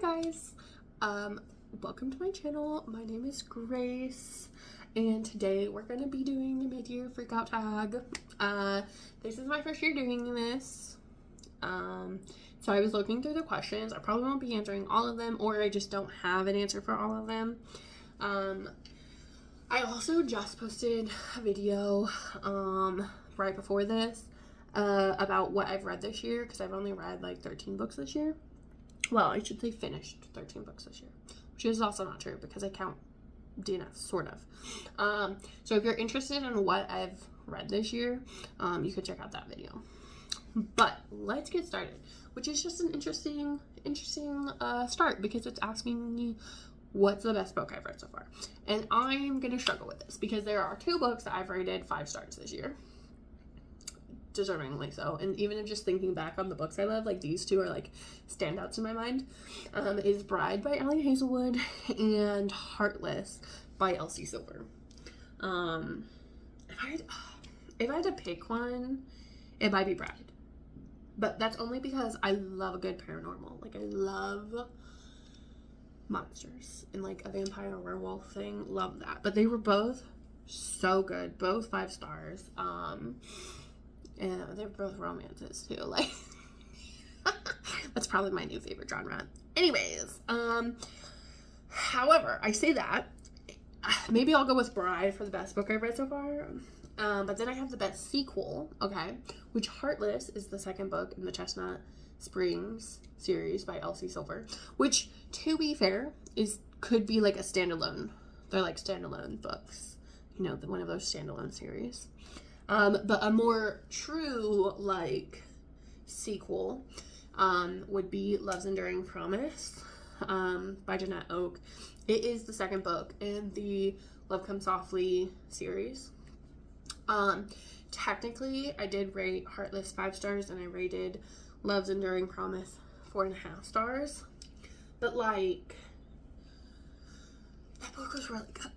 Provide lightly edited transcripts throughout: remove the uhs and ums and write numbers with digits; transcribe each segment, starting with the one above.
guys, welcome to my channel. My name is Grace, and today we're going to be doing a mid-year freakout tag. This is my first year doing this, so I was looking through the questions. I probably won't be answering all of them, or I just don't have an answer for all of them. I also just posted a video, right before this, about what I've read this year, because I've only read like 13 books this year. Well, I should say finished 13 books this year, which is also not true because I count DNFs, sort of. So if you're interested in what I've read this year, you could check out that video. But let's get started, which is just an interesting start because it's asking me what's the best book I've read so far. And I'm going to struggle with this because there are two books that I've rated 5 stars this year. Deservingly so. And even if just thinking back on the books I love, like these two are like standouts in my mind, is Bride by Allie Hazelwood and Heartless by Elsie Silver. If I had to pick one, it might be Bride. But that's only because I love a good paranormal. Like I love monsters and like a vampire or werewolf thing. Love that. But they were both so good. Both 5 stars. And they're both romances too. Like that's probably my new favorite genre. Anyways, however, I say that maybe I'll go with Bride for the best book I've read so far. But then I have the best sequel, okay, which Heartless is the second book in the Chestnut Springs series by Elsie Silver, which, to be fair, could be like a standalone. They're like standalone books, you know, one of those standalone series. But a more true, like, sequel, would be Love's Enduring Promise, by Jeanette Oak. It is the second book in the Love Comes Softly series. Technically, I did rate Heartless 5 stars, and I rated Love's Enduring Promise 4.5 stars. But, like, that book was really good.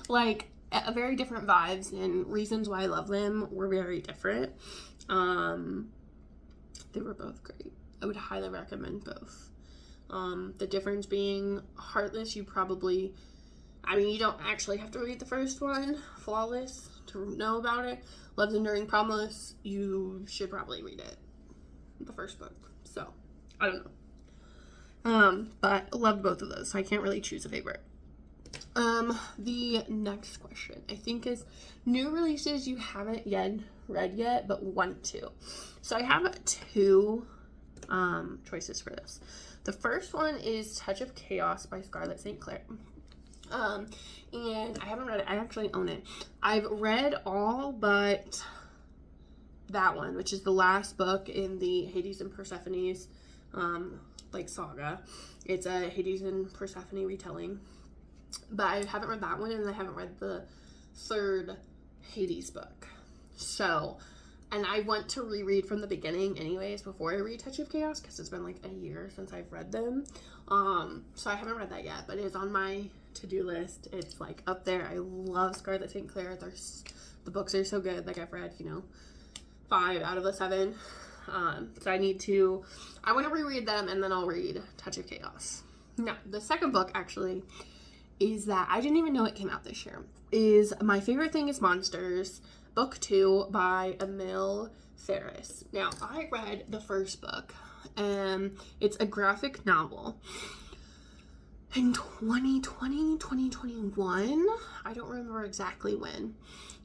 Like, very different vibes, and reasons why I love them were very different. They were both great. I would highly recommend both. The difference being Heartless, you don't actually have to read the first one, Flawless, to know about it. Love's Enduring Promise, you should probably read it, the first book. So, I don't know. But I loved both of those, so I can't really choose a favorite. The next question, I think, is new releases you haven't yet read yet, but want to. So I have 2 choices for this. The first one is Touch of Chaos by Scarlett St. Clair. And I haven't read it. I actually own it. I've read all but that one, which is the last book in the Hades and Persephone's, like, saga. It's a Hades and Persephone retelling. But I haven't read that one, and I haven't read the 3rd Hades book. So, and I want to reread from the beginning anyways before I read Touch of Chaos, because it's been like a year since I've read them. So I haven't read that yet, but it's on my to-do list. It's like up there. I love Scarlett St. Clair. The books are so good. Like I've read, 5 out of the 7. So I want to reread them, and then I'll read Touch of Chaos. Now, the second book actually is that I didn't even know it came out this year, is My Favorite Thing is Monsters, book 2 by Emil Ferris. Now, I read the first book, and it's a graphic novel. In 2020, 2021, I don't remember exactly when,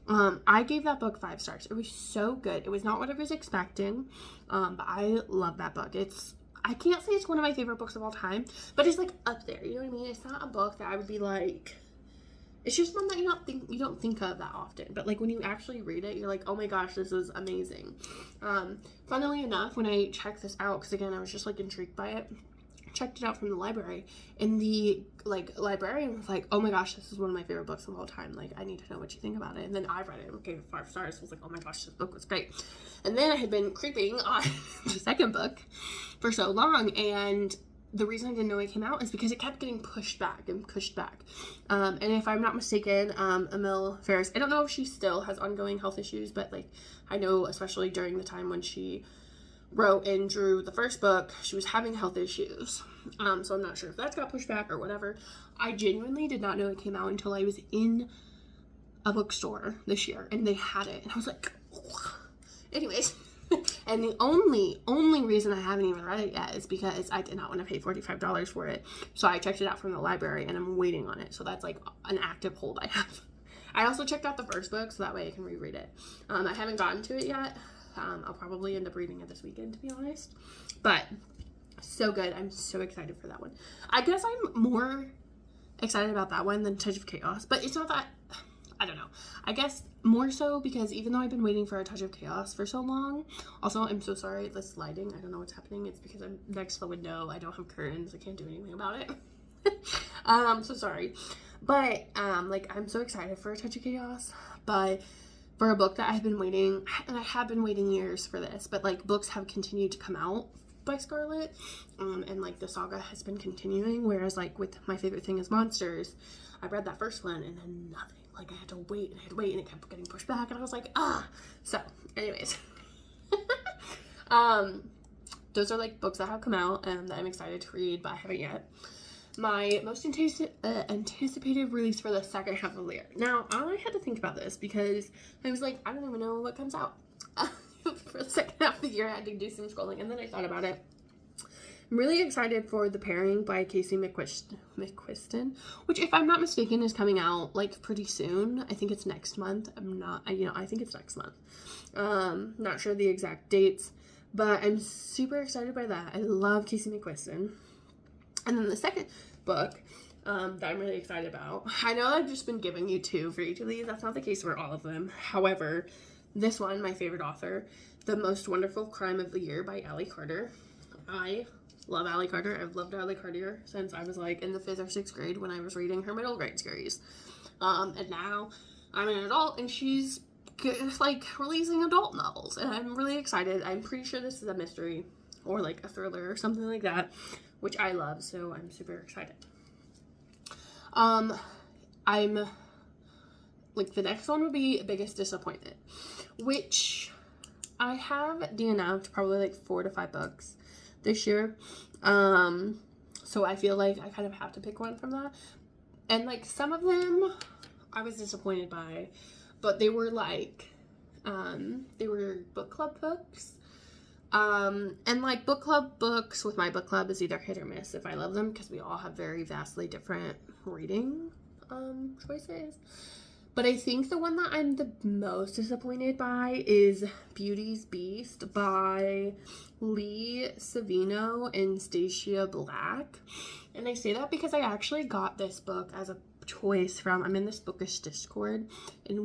I gave that book 5 stars. It was so good. It was not what I was expecting, but I love that book. I can't say it's one of my favorite books of all time, but it's like up there, you know what I mean? It's not a book that I would be like, it's just one that you don't think of that often, but like when you actually read it, you're like, oh my gosh, this is amazing. Funnily enough, when I checked this out, because again, I was just like intrigued by it, checked it out from the library, and the librarian was like, oh my gosh, this is one of my favorite books of all time, like I need to know what you think about it. And then I read it and gave it 5 stars. I was like, oh my gosh, this book was great. And then I had been creeping on the second book for so long, and the reason I didn't know it came out is because it kept getting pushed back. And if I'm not mistaken, Emil Ferris, I don't know if she still has ongoing health issues, but like I know especially during the time when she wrote and drew the first book, she was having health issues. So I'm not sure if that's got pushed back or whatever. I genuinely did not know it came out until I was in a bookstore this year and they had it. And I was like, anyways. And the only reason I haven't even read it yet is because I did not want to pay $45 for it. So I checked it out from the library and I'm waiting on it. So that's like an active hold I have. I also checked out the first book so that way I can reread it. I haven't gotten to it yet. I'll probably end up reading it this weekend, to be honest. But so good. I'm so excited for that one. I guess I'm more excited about that one than Touch of Chaos. But it's not that... I don't know. I guess more so because even though I've been waiting for A Touch of Chaos for so long, also I'm so sorry, this lighting, I don't know what's happening. It's because I'm next to the window. I don't have curtains. I can't do anything about it. I'm so sorry. But, like, I'm so excited for A Touch of Chaos. But for a book that I've been waiting, and I have been waiting years for this, but, like, books have continued to come out by Scarlett. And, like, the saga has been continuing. Whereas, like, with My Favorite Thing is Monsters, I read that first one and then nothing. Like, I had to wait and it kept getting pushed back and I was like, So, anyways. Those are, like, books that have come out and that I'm excited to read, but I haven't yet. My most anticipated release for the second half of the year. Now, I had to think about this because I was like, I don't even know what comes out for the second half of the year. I had to do some scrolling and then I thought about it. I'm really excited for The Pairing by Casey McQuiston, which, if I'm not mistaken, is coming out, like, pretty soon. I think it's next month. I think it's next month. Not sure the exact dates, but I'm super excited by that. I love Casey McQuiston. And then the second book that I'm really excited about, I know I've just been giving you 2 for each of these. That's not the case for all of them. However, this one, my favorite author, The Most Wonderful Crime of the Year by Allie Carter. I love Allie Carter. I've loved Allie Carter since I was, like, in the 5th or 6th grade when I was reading her middle grade series. And now I'm an adult and she's, like, releasing adult novels. And I'm really excited. I'm pretty sure this is a mystery or, like, a thriller or something like that, which I love. So I'm super excited. The next one would be Biggest Disappointment, which I have DNF'd probably, like, 4 to 5 books this year. So I feel like I kind of have to pick one from that. And, like, some of them I was disappointed by, but they were, like, they were book club books. And, like, book club books with my book club is either hit or miss if I love them, because we all have very vastly different reading choices. But I think the one that I'm the most disappointed by is Beauty's Beast by Lee Savino and Stacia Black. And I say that because I actually got this book as a choice from, I'm in this bookish Discord, and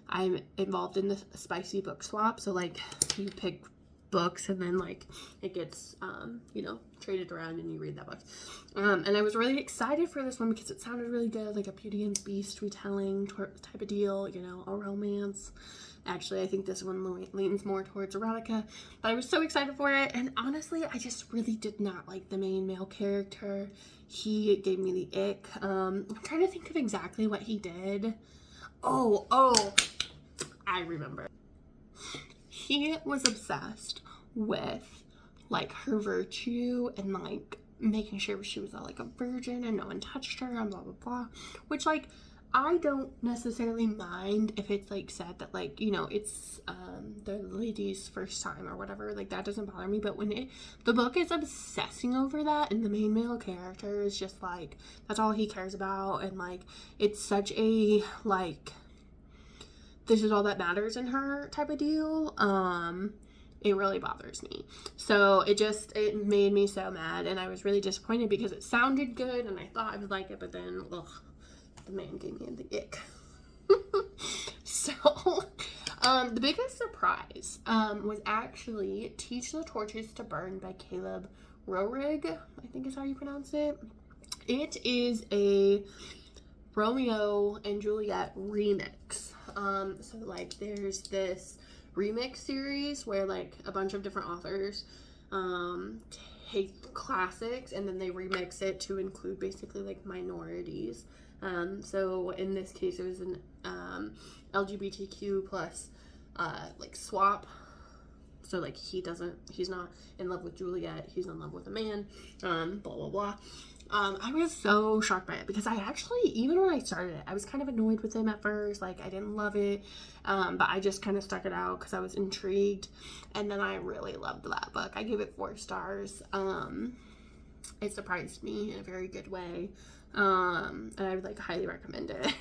I'm involved in the spicy book swap. So, like, you pick books and then, like, it gets traded around and you read that book. And I was really excited for this one because it sounded really good, like a Beauty and Beast retelling type of deal, a romance. Actually, I think this one leans more towards erotica, but I was so excited for it. And honestly, I just really did not like the main male character. He gave me the ick. I'm trying to think of exactly what he did. Oh, I remember. He was obsessed with, like, her virtue and, like, making sure she was, like, a virgin and no one touched her and blah, blah, blah. Which, like, I don't necessarily mind if it's, like, said that, like, it's the lady's first time or whatever. Like, that doesn't bother me. But when the book is obsessing over that and the main male character is just, like, that's all he cares about. And, like, it's such a, like, this is all that matters in her type of deal, it really bothers me. So it made me so mad, and I was really disappointed because it sounded good and I thought I would like it, but then the man gave me the ick. So the biggest surprise was actually Teach the Torches to Burn by Caleb Roerig, I think is how you pronounce it. It is a Romeo and Juliet remix. So, like, there's this remix series where, like, a bunch of different authors take classics and then they remix it to include basically, like, minorities. So in this case, it was an LGBTQ plus like swap So, like, he's not in love with Juliet. He's in love with a man. Blah, blah, blah. I was so shocked by it because I actually, even when I started it, I was kind of annoyed with him at first. Like, I didn't love it. But I just kind of stuck it out because I was intrigued. And then I really loved that book. I gave it 4 stars. It surprised me in a very good way. And I would, like, highly recommend it.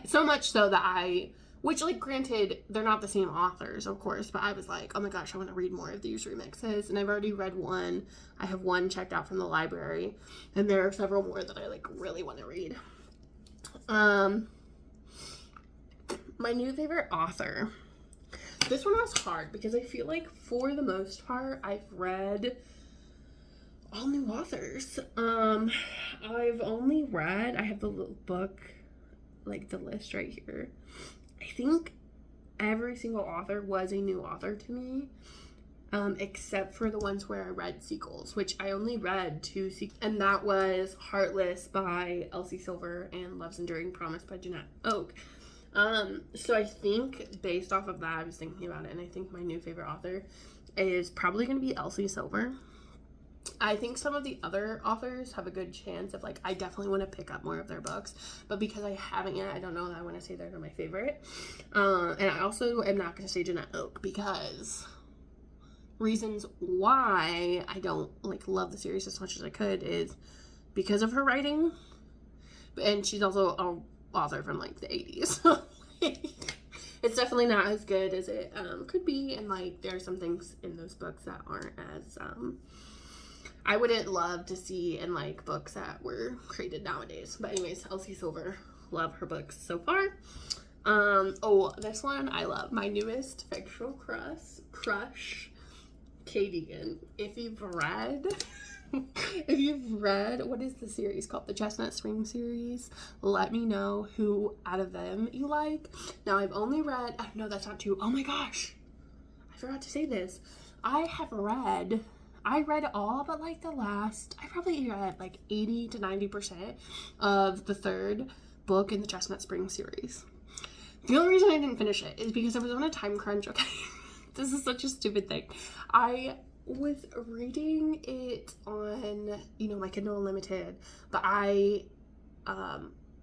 So much so that which, like, granted, they're not the same authors, of course, but I was like, oh my gosh, I want to read more of these remixes, and I've already read one. I have one checked out from the library, and there are several more that I, like, really want to read. My new favorite author. This one was hard, because I feel like, for the most part, I've read all new authors. I've only read, I have the little book, like, the list right here. I think every single author was a new author to me, except for the ones where I read sequels, which I only read 2 sequels, and that was Heartless by Elsie Silver and Love's Enduring Promise by Jeanette Oak. So I think based off of that, I was thinking about it, and I think my new favorite author is probably going to be Elsie Silver. I think some of the other authors have a good chance of, like, I definitely want to pick up more of their books, but because I haven't yet, I don't know that I want to say they're my favorite. And I also am not going to say Jeanette Oak, because reasons why I don't, like, love the series as much as I could is because of her writing, and she's also an author from, like, the 80s. It's definitely not as good as it could be, and, like, there are some things in those books that aren't as I wouldn't love to see in, like, books that were created nowadays. But anyways, Elsie Silver, love her books so far. This one I love. My newest fictional crush, Katie. If you've read, what is the series called? The Chestnut Spring series. Let me know who out of them you like. Now, I've only read, no, that's not true. Oh my gosh. I forgot to say this. I read all but, like, I probably read, like, 80 to 90% of the 3rd book in the Chestnut Spring series. The only reason I didn't finish it is because I was on a time crunch, okay? This is such a stupid thing. I was reading it on, my Kindle Unlimited, but I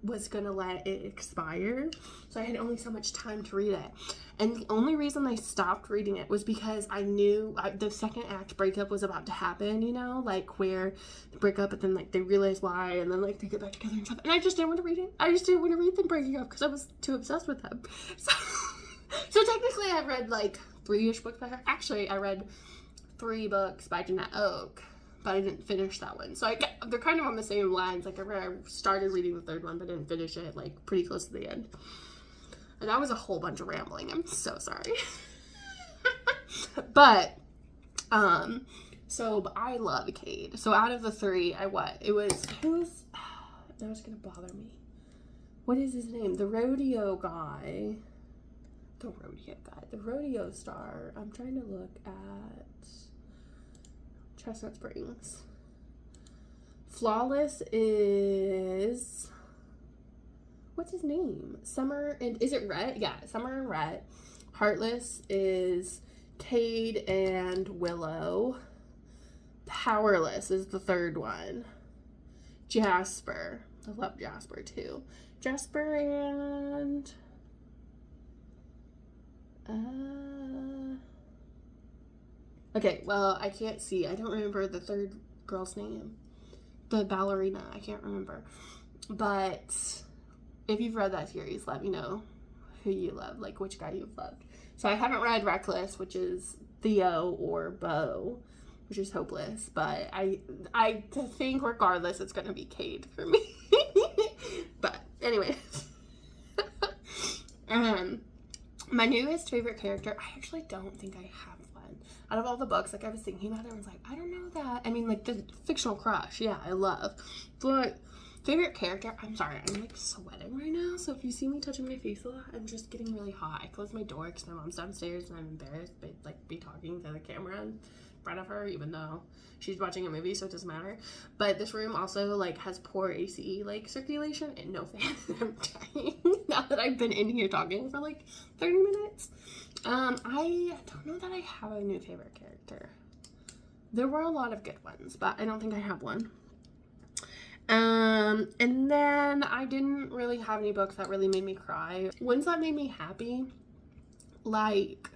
was gonna let it expire, so I had only so much time to read it. And the only reason I stopped reading it was because I knew the second act breakup was about to happen, like, where they break up, but then, like, they realize why, and then, like, they get back together and stuff, and I just didn't want to read it. I just didn't want to read them breaking up because I was too obsessed with them. So technically I've read, like, 3-ish books by her. Actually, I read 3 books by Jeanette Oak, but I didn't finish that one. So they're kind of on the same lines. Like, I started reading the 3rd one, but didn't finish it, like, pretty close to the end. And that was a whole bunch of rambling. I'm so sorry. But I love Cade. So out of the 3, now it's gonna bother me. What is his name? The rodeo star. I'm trying to look at Chestnut Springs. Flawless is, what's his name? Summer, and is it Rhett? Yeah, Summer and Rhett. Heartless is Cade and Willow. Powerless is the 3rd one. Jasper. I love Jasper too. Jasper and okay, well, I can't see. I don't remember the 3rd girl's name. The ballerina. I can't remember. But if you've read that series, let me know who you love, like, which guy you've loved. So I haven't read Reckless, which is Theo, or Beau, which is Hopeless. But I think regardless, it's going to be Cade for me. But anyways. My newest favorite character, I actually don't think I have one. Out of all the books, like, I was thinking about it, I was like, I don't know that. I mean, like, the fictional crush, yeah, I love. But favorite character, I'm sorry, I'm, like, sweating right now, so if you see me touching my face a lot, I'm just getting really hot. I closed my door because my mom's downstairs, and I'm embarrassed to, like, be talking to the camera in front of her, even though she's watching a movie, so it doesn't matter. But this room also, like, has poor AC, like, circulation and no fan. I'm dying now that I've been in here talking for, like, 30 minutes. I don't know that I have a new favorite character. There were a lot of good ones, but I don't think I have one. And then I didn't really have any books that really made me cry. Ones that made me happy, like,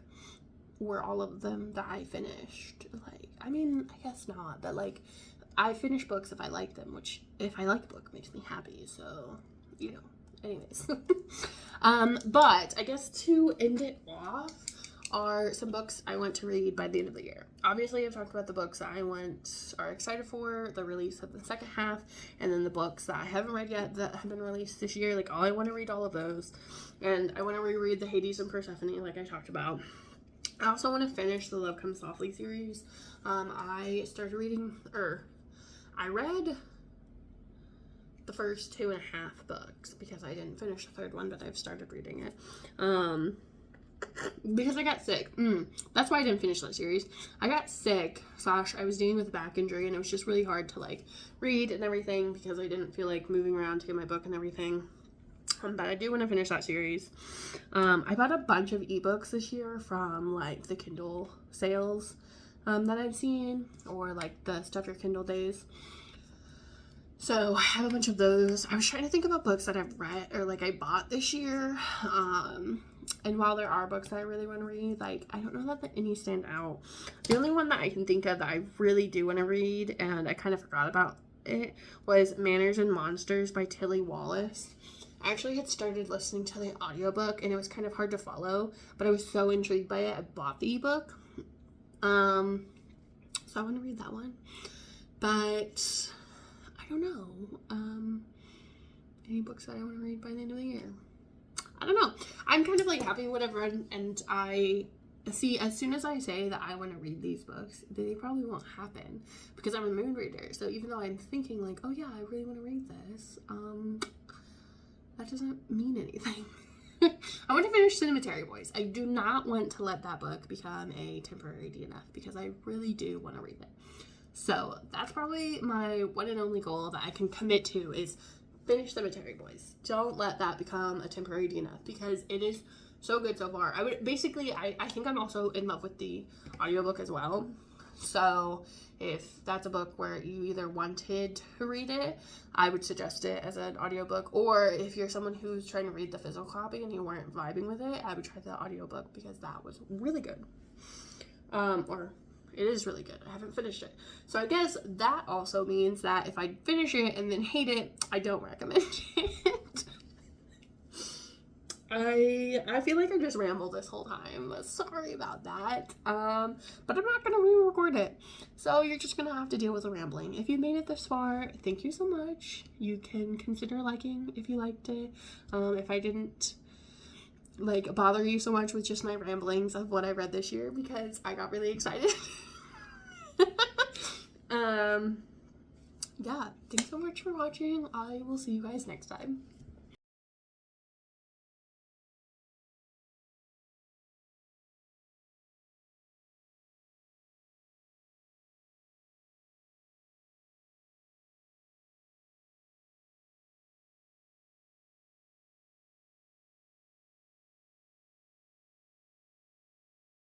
were all of them that I finished. Like, I mean, I guess not, but like, I finish books if I like them, which if I like the book makes me happy, so, you know, anyways. But I guess to end it off are some books I want to read by the end of the year. Obviously, I've talked about the books that I are excited for, the release of the second half, and then the books that I haven't read yet that have been released this year. Like, I want to read all of those, and I want to reread the Hades and Persephone, like I talked about. I also want to finish the Love Comes Softly series. I started reading, I read the first 2.5 books because I didn't finish the third one, but I've started reading it. Because I got sick. That's why I didn't finish that series. I got sick, / I was dealing with a back injury, and it was just really hard to like read and everything because I didn't feel like moving around to get my book and everything. But I do want to finish that series. I bought a bunch of ebooks this year from like the Kindle sales that I've seen, or like the Stuff Your Kindle days. So I have a bunch of those. I was trying to think about books that I've read or like I bought this year. And while there are books that I really want to read, like, I don't know that any stand out. The only one that I can think of that I really do want to read, and I kind of forgot about it, was Manners and Monsters by Tilly Wallace. I actually had started listening to the audiobook, and it was kind of hard to follow, but I was so intrigued by it, I bought the ebook. So I want to read that one. But I don't know. Any books that I want to read by the end of the year? I don't know. I'm kind of like happy with what I've read, and I see as soon as I say that I want to read these books, they probably won't happen because I'm a moon reader. So even though I'm thinking like, oh yeah, I really want to read this, that doesn't mean anything. I want to finish Cemetery Boys. I do not want to let that book become a temporary DNF because I really do want to read it. So that's probably my one and only goal that I can commit to is finish Cemetery Boys. Don't let that become a temporary DNF because it is so good so far. I think I'm also in love with the audiobook as well. So if that's a book where you either wanted to read it, I would suggest it as an audiobook. Or if you're someone who's trying to read the physical copy and you weren't vibing with it, I would try the audiobook because that was really good. Or it is really good. I haven't finished it. So I guess that also means that if I finish it and then hate it, I don't recommend it. I feel like I just rambled this whole time. Sorry about that. But I'm not going to re-record it. So you're just going to have to deal with the rambling. If you made it this far, thank you so much. You can consider liking if you liked it. If I didn't like bother you so much with just my ramblings of what I read this year because I got really excited. Yeah, thanks so much for watching. I will see you guys next time.